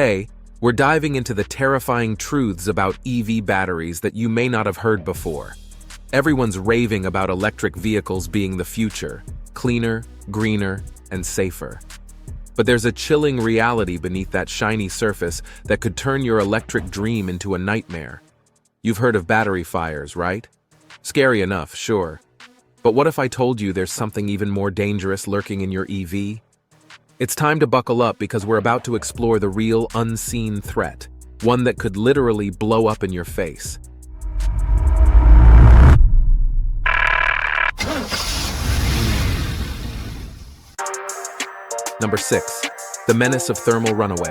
Today, we're diving into the terrifying truths about EV batteries that you may not have heard before. Everyone's raving about electric vehicles being the future, cleaner, greener, and safer. But there's a chilling reality beneath that shiny surface that could turn your electric dream into a nightmare. You've heard of battery fires, right? Scary enough, sure. But what if I told you there's something even more dangerous lurking in your EV? It's time to buckle up because we're about to explore the real unseen threat, one that could literally blow up in your face. Number 6. The menace of thermal runaway.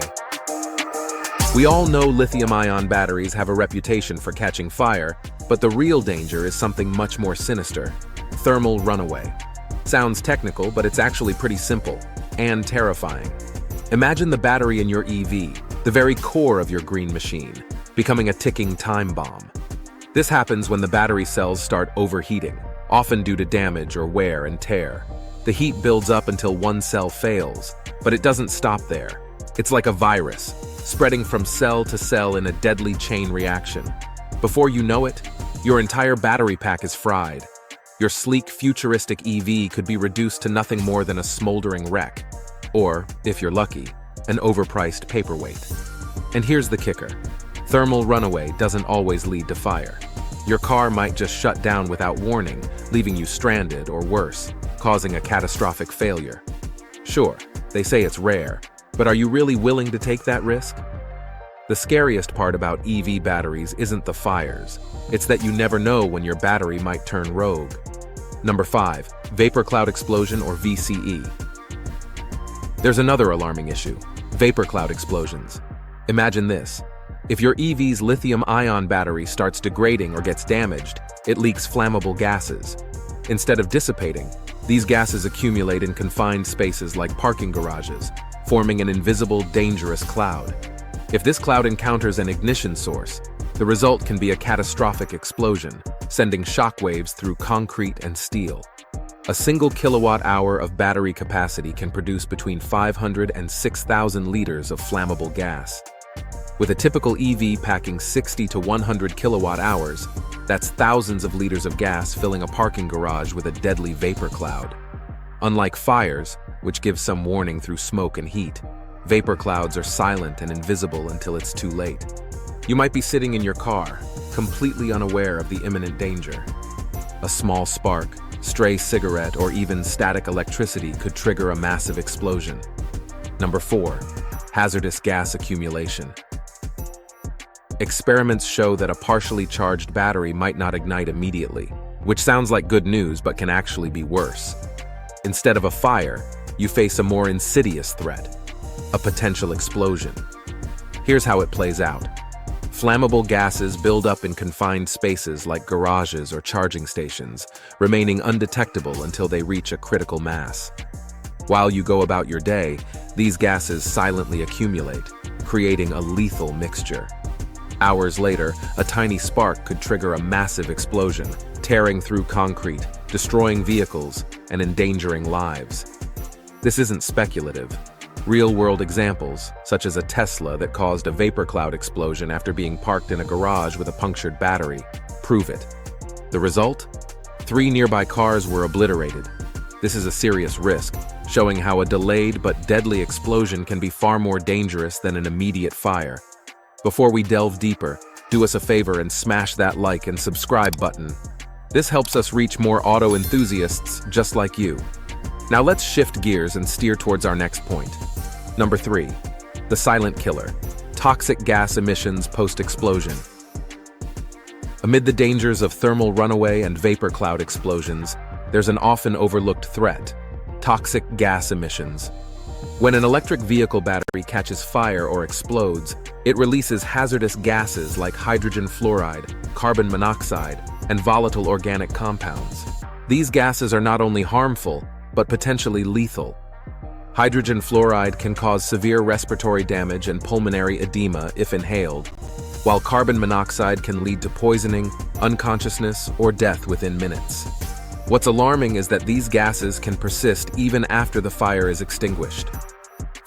We all know lithium-ion batteries have a reputation for catching fire, but the real danger is something much more sinister: thermal runaway. Sounds technical, but it's actually pretty simple and terrifying. Imagine the battery in your EV, the very core of your green machine, becoming a ticking time bomb. This happens when the battery cells start overheating, often due to damage or wear and tear. The heat builds up until one cell fails, but it doesn't stop there. It's like a virus, spreading from cell to cell in a deadly chain reaction. Before you know it, your entire battery pack is fried. Your sleek, futuristic EV could be reduced to nothing more than a smoldering wreck. Or, if you're lucky, an overpriced paperweight. And here's the kicker: thermal runaway doesn't always lead to fire. Your car might just shut down without warning, leaving you stranded or worse, causing a catastrophic failure. Sure, they say it's rare, but are you really willing to take that risk? The scariest part about EV batteries isn't the fires. It's that you never know when your battery might turn rogue. Number 5. Vapor cloud explosion, or VCE. There's another alarming issue: vapor cloud explosions. Imagine this. If your EV's lithium-ion battery starts degrading or gets damaged, it leaks flammable gases. Instead of dissipating, these gases accumulate in confined spaces like parking garages, forming an invisible, dangerous cloud. If this cloud encounters an ignition source, the result can be a catastrophic explosion, sending shockwaves through concrete and steel. A single kilowatt-hour of battery capacity can produce between 500 and 6,000 liters of flammable gas. With a typical EV packing 60 to 100 kilowatt-hours, that's thousands of liters of gas filling a parking garage with a deadly vapor cloud. Unlike fires, which give some warning through smoke and heat, vapor clouds are silent and invisible until it's too late. You might be sitting in your car, completely unaware of the imminent danger. A small spark, stray cigarette, or even static electricity could trigger a massive explosion. Number 4. Hazardous gas accumulation. Experiments show that a partially charged battery might not ignite immediately, which sounds like good news but can actually be worse. Instead of a fire, you face a more insidious threat: a potential explosion. Here's how it plays out. Flammable gases build up in confined spaces like garages or charging stations, remaining undetectable until they reach a critical mass. While you go about your day, these gases silently accumulate, creating a lethal mixture. Hours later, a tiny spark could trigger a massive explosion, tearing through concrete, destroying vehicles, and endangering lives. This isn't speculative. Real-world examples, such as a Tesla that caused a vapor cloud explosion after being parked in a garage with a punctured battery, prove it. The result? 3 nearby cars were obliterated. This is a serious risk, showing how a delayed but deadly explosion can be far more dangerous than an immediate fire. Before we delve deeper, do us a favor and smash that like and subscribe button. This helps us reach more auto enthusiasts just like you. Now let's shift gears and steer towards our next point. Number 3. The silent killer: toxic gas emissions post-explosion. Amid the dangers of thermal runaway and vapor cloud explosions, there's an often overlooked threat: toxic gas emissions. When an electric vehicle battery catches fire or explodes, it releases hazardous gases like hydrogen fluoride, carbon monoxide, and volatile organic compounds. These gases are not only harmful, but potentially lethal. Hydrogen fluoride can cause severe respiratory damage and pulmonary edema if inhaled, while carbon monoxide can lead to poisoning, unconsciousness, or death within minutes. What's alarming is that these gases can persist even after the fire is extinguished.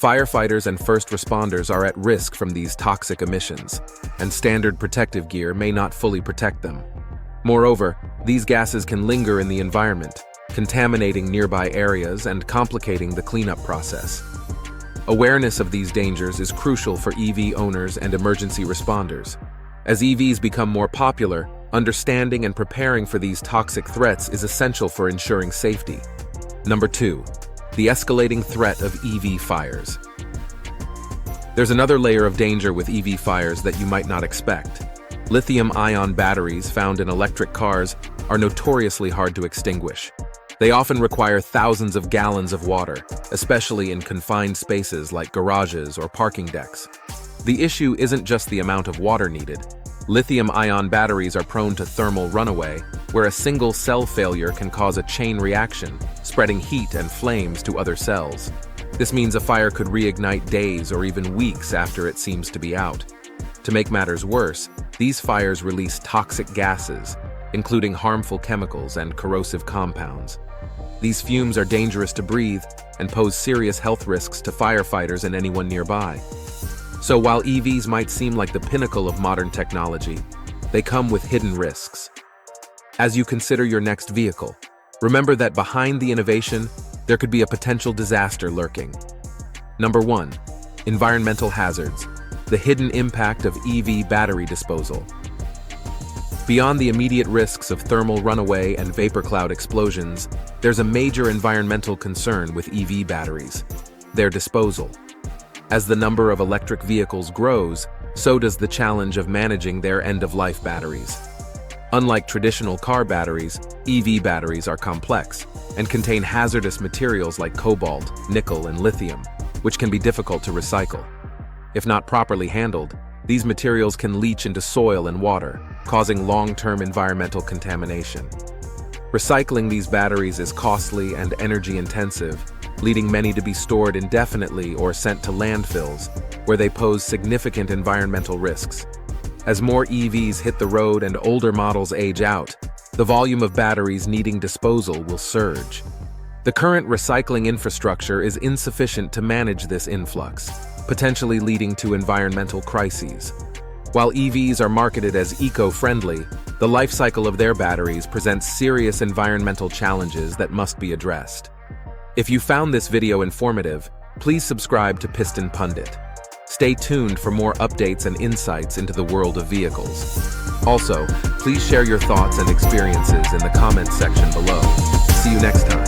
Firefighters and first responders are at risk from these toxic emissions, and standard protective gear may not fully protect them. Moreover, these gases can linger in the environment, contaminating nearby areas and complicating the cleanup process. Awareness of these dangers is crucial for EV owners and emergency responders. As EVs become more popular, understanding and preparing for these toxic threats is essential for ensuring safety. Number 2. The escalating threat of EV fires. There's another layer of danger with EV fires that you might not expect. Lithium-ion batteries found in electric cars are notoriously hard to extinguish. They often require thousands of gallons of water, especially in confined spaces like garages or parking decks. The issue isn't just the amount of water needed. Lithium-ion batteries are prone to thermal runaway, where a single cell failure can cause a chain reaction, spreading heat and flames to other cells. This means a fire could reignite days or even weeks after it seems to be out. To make matters worse, these fires release toxic gases, including harmful chemicals and corrosive compounds. These fumes are dangerous to breathe and pose serious health risks to firefighters and anyone nearby. So while EVs might seem like the pinnacle of modern technology, they come with hidden risks. As you consider your next vehicle, remember that behind the innovation, there could be a potential disaster lurking. Number 1. Environmental hazards. The hidden impact of EV battery disposal. Beyond the immediate risks of thermal runaway and vapor cloud explosions, there's a major environmental concern with EV batteries: their disposal. As the number of electric vehicles grows, so does the challenge of managing their end-of-life batteries. Unlike traditional car batteries, EV batteries are complex and contain hazardous materials like cobalt, nickel, and lithium, which can be difficult to recycle. If not properly handled, these materials can leach into soil and water, causing long-term environmental contamination. Recycling these batteries is costly and energy-intensive, leading many to be stored indefinitely or sent to landfills, where they pose significant environmental risks. As more EVs hit the road and older models age out, the volume of batteries needing disposal will surge. The current recycling infrastructure is insufficient to manage this influx, potentially leading to environmental crises. While EVs are marketed as eco-friendly, the life cycle of their batteries presents serious environmental challenges that must be addressed. If you found this video informative, please subscribe to Piston Pundit. Stay tuned for more updates and insights into the world of vehicles. Also, please share your thoughts and experiences in the comments section below. See you next time.